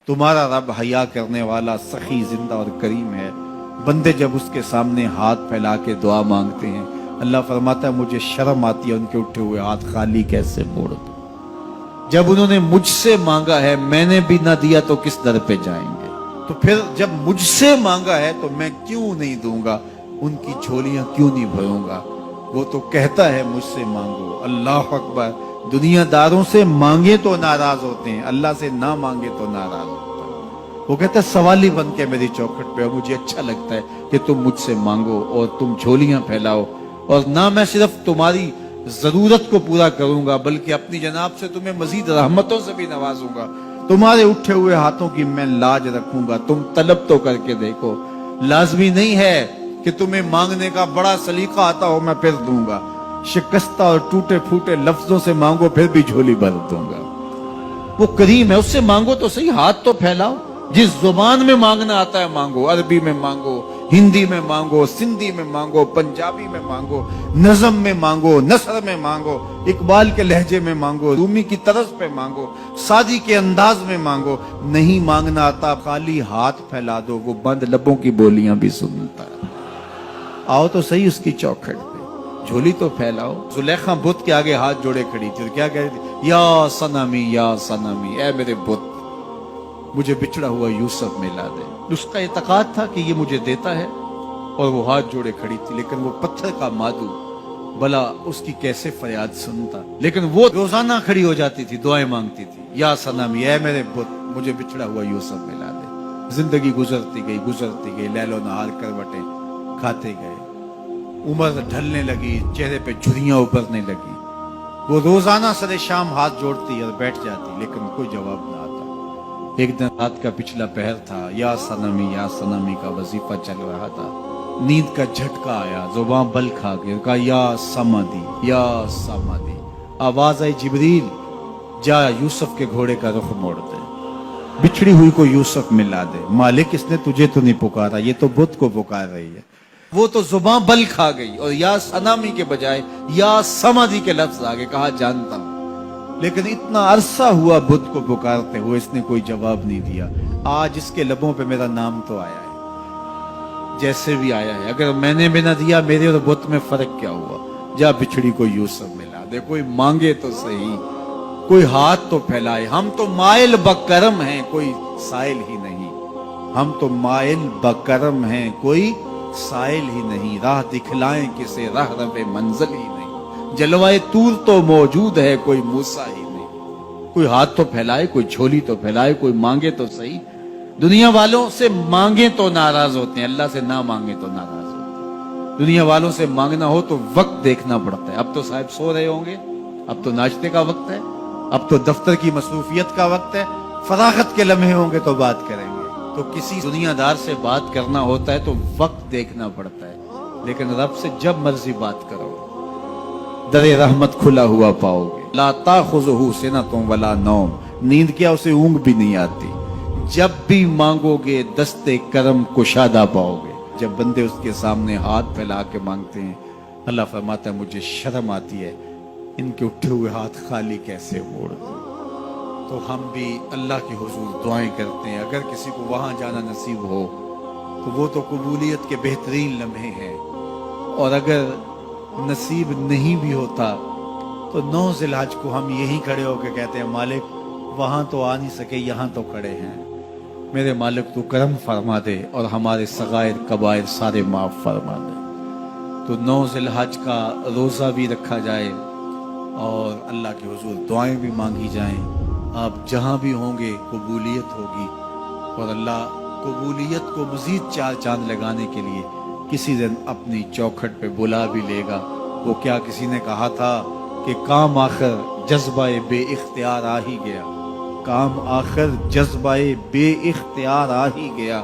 तुम्हारा रब हया करने वाला सखी जिंदा और करीम है। बंदे जब उसके सामने हाथ फैला के दुआ मांगते हैं, अल्लाह फरमाता है मुझे शर्म आती है उनके उठे हुए हाथ खाली कैसे मोड़ दूं। जब उन्होंने मुझसे मांगा है मैंने भी ना दिया तो किस दर पे जाएंगे। तो फिर जब मुझसे मांगा है तो मैं क्यों नहीं दूंगा, उनकी झोलियां क्यों नहीं भरूंगा। वो तो कहता है मुझसे मांगो। अल्लाह अकबर। दुनियादारों से मांगे तो नाराज होते हैं, अल्लाह से ना मांगे तो नाराज होता है। वो कहता है सवाली बन के मेरी चौखट पे, और मुझे अच्छा लगता है कि तुम मुझसे मांगो और तुम झोलियां फैलाओ, और ना मैं सिर्फ तुम्हारी जरूरत को पूरा करूंगा बल्कि अपनी जनाब से तुम्हें मजीद रहमतों से भी नवाजूंगा। तुम्हारे उठे हुए हाथों की मैं लाज रखूंगा, तुम तलब तो करके देखो। लाजमी नहीं है कि तुम्हें मांगने का बड़ा सलीका आता हो मैं फिर दूंगा। शिकस्ता और टूटे फूटे लफ्जों से मांगो फिर भी झोली भर दूंगा। वो करीम है, उससे मांगो तो सही, हाथ तो फैलाओ। जिस जुबान में मांगना आता है मांगो, अरबी में मांगो, हिंदी में मांगो, सिंधी में मांगो, पंजाबी में मांगो, नज़म में मांगो, नसर में मांगो, इकबाल के लहजे में मांगो, रूमी की तरस पे मांगो, सादी के अंदाज में मांगो। नहीं मांगना आता खाली हाथ फैला दो, वो बंद लबों की बोलियां भी सुनता है। आओ तो सही उसकी चौखट पे, झोली तो फैलाओ। जुलेखा बुत के आगे हाथ जोड़े खड़ी थी और क्या कह रही थी, या सनमी या सनमी, ऐ मेरे बुत मुझे बिछड़ा हुआ यूसुफ मिला दे। उसका इतकाद था कि ये मुझे देता है और वो हाथ जोड़े खड़ी थी, लेकिन वो पत्थर का मादू भला उसकी कैसे फरियाद सुनता। लेकिन वो रोजाना खड़ी हो जाती थी, दुआएं मांगती थी, या सनमी ऐ मेरे बुत मुझे बिछड़ा हुआ यूसुफ मिला दे। जिंदगी गुजरती गई, लैलो नहार करवटें खाते गए, उम्र ढलने लगी, चेहरे पे झुर्रियां उभरने लगी। वो रोजाना सरे शाम हाथ जोड़ती और बैठ जाती, लेकिन कोई जवाब ना आता। एक दिन रात का पिछला पहर था, या सनमी का वजीफा चल रहा था। नींद का झटका आया, जुबान बल खा गई, कहा या समादी। आवाज आई, जिब्रील जा यूसुफ के घोड़े का रुख मोड़ दे, बिछड़ी हुई को यूसुफ मिला दे। मालिक इसने तुझे तो नहीं पुकारा, ये तो बुत को पुकार रही है। वो तो जुबान बल खा गई और या सनामी के बजाय या समाधि के लफ्ज आगे। कहा जानता हूं, लेकिन इतना अरसा हुआ बुत को पुकारते हुए इसने कोई जवाब नहीं दिया। आज इसके लबों पे मेरा नाम तो आया है, जैसे भी आया है। अगर मैंने भी ना दिया, मेरे और बुत में फर्क क्या हुआ। जा बिछड़ी को यूसुफ मिला दे। कोई मांगे तो सही, कोई हाथ तो फैलाए। हम तो माइल बकरम हैं, कोई साइल ही नहीं। हम तो माइल बकरम हैं, कोई साइल ही नहीं। राह दिखलाएं किसे, राह रवे मंजिल ही नहीं। जलवाए तूर तो मौजूद है, कोई मूसा ही नहीं। कोई हाथ तो फैलाए, कोई झोली तो फैलाए, कोई मांगे तो सही। दुनिया वालों से मांगे तो नाराज होते हैं, अल्लाह से ना मांगे तो नाराज होते हैं। दुनिया वालों से मांगना हो तो वक्त देखना पड़ता है। अब तो साहब सो रहे होंगे, अब तो नाश्ते का वक्त है, अब तो दफ्तर की मसरूफियत का वक्त है। फरागत के लम्हे होंगे तो बात करेंगे। तो किसी दुनियादार से बात करना होता है तो वक्त देखना पड़ता है, लेकिन रब से जब मर्जी बात करो दरे रहमत खुला हुआ पाओगे। ला ताखुज़ुहु सिनतुन वला नौम, नींद क्या उसे ऊंघ भी नहीं आती। जब भी मांगोगे दस्ते करम कुशादा पाओगे। जब बंदे उसके सामने हाथ फैला के मांगते हैं, अल्लाह फरमाता है मुझे शर्म आती है इनके उठे हुए हाथ खाली कैसे मोड़ दूं। तो हम भी अल्लाह के हुजूर दुआएं करते हैं। अगर किसी को वहां जाना नसीब हो तो वो तो कबूलियत के बेहतरीन लम्हे हैं, और अगर नसीब नहीं भी होता तो 9 ज़िलहज को हम यहीं खड़े होकर कहते हैं मालिक वहां तो आ नहीं सके, यहाँ तो खड़े हैं। मेरे मालिक तू करम फरमा दे और हमारे सगायर कबायर सारे माफ फरमा दे। तो 9 ज़िलहज का रोज़ा भी रखा जाए और अल्लाह के हुजूर दुआएं भी मांगी जाएं। आप जहां भी होंगे कबूलियत होगी, और अल्लाह कबूलियत को मजीद 4 चांद लगाने के लिए किसी दिन अपनी चौखट पे बुला भी लेगा। वो क्या किसी ने कहा था कि काम आखिर जज्बाए बे इख्तियार आ ही गया। काम आखिर जज्बाए बे इख्तियार आ ही गया।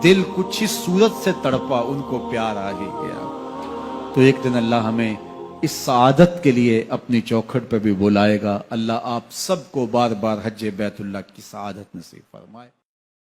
दिल कुछ इस सूरत से तड़पा उनको प्यार आ ही गया। तो एक दिन अल्लाह हमें इस सआदत के लिए अपनी चौखट पर भी बुलाएगा। अल्लाह आप सबको बार बार हज बैतुल्लाह की सआदत नसीब फरमाए।